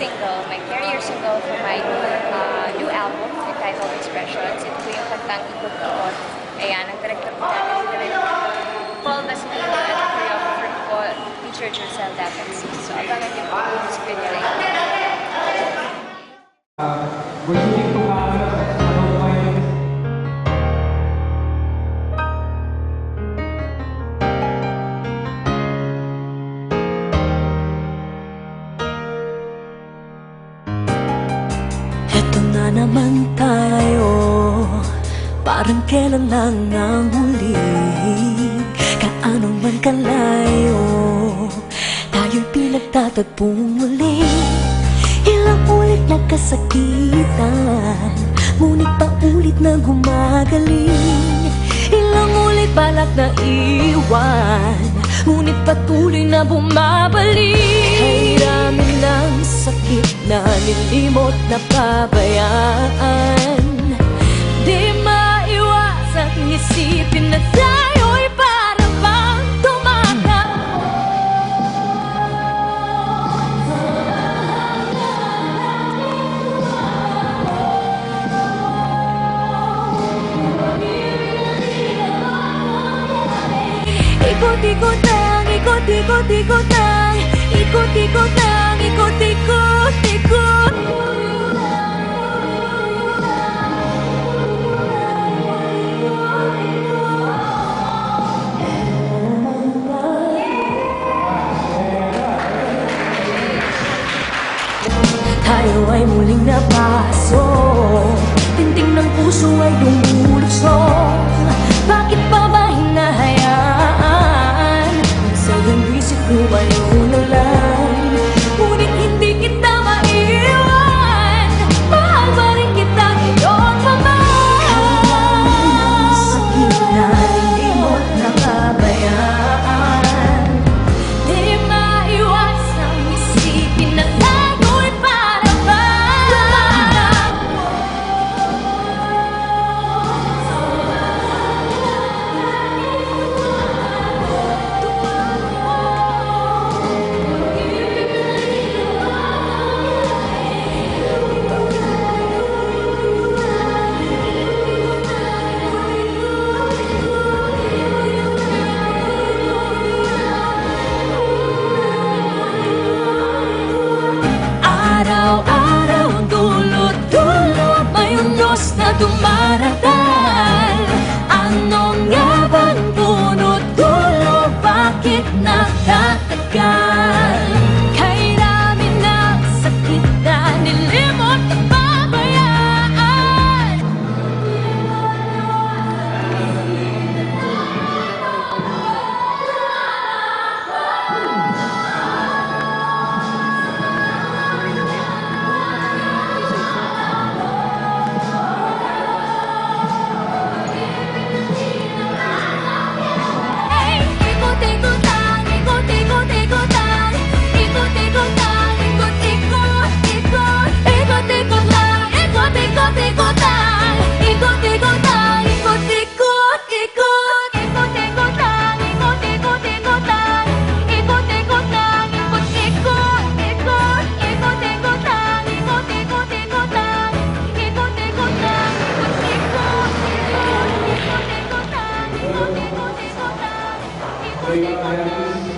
single, my career single for my new album entitled Expressions. Ito po yung kantang Ikot-Ikot. Ayan, ang director po natin si Director Paul Basilino at ang choreographer po, Teacher Jurcel Dapensi. So, abangan niyo po yung music video na ito. Eto na naman tayo, parang kailan lang ang huling kaano man kalayo, tayo'y pinagtatagpong muli. Ilang ulit nagkasakitan, ngunit paulit na gumagaling. Ilang ulit balak na iwan, ngunit patuloy na bumabalik. Kahiramin ng sakit na nilimot na pabayaan, di maiwasang isipin na tayo'y para bang tumakbo. Ikot-ikot lang, ikot-ikot, ikot lang, ikot-ikot lang, ikot-ikot, ikot. Tayo ay muling napaso, tinting ng puso ay lumulusong. Bakit pa ba hinahayaan? Sa iyong isip ko ay ululan, ngunit hindi kita maiwan. Mahal pa rin kita ngayon pa man. Sakit na limot na kabayaan, di maiwasang isipin na tayo'y para bang araw-araw ang dulot-dulot, may unos na dumaratal. Ano nga bang punot-dulo? Bakit nakatagal? Kahiramin ng sakit na nilimot na pabayaan. Ikot-ikot lang, ikot-ikot, ikot lang, ikot-ikot lang, ikot-ikot, ikot. Ikot-ikot lang, ikot-ikot, ikot lang, ikot-ikot lang, ikot-ikot, ikot. Ikot-ikot lang, ikot-ikot, ikot lang, ikot-ikot lang, ikot-ikot, ikot. Ikot-ikot lang, ikot-ikot, ikot lang, ikot-ikot lang, ikot-ikot, ikot. Ikot-ikot lang, ikot-ikot, ikot lang.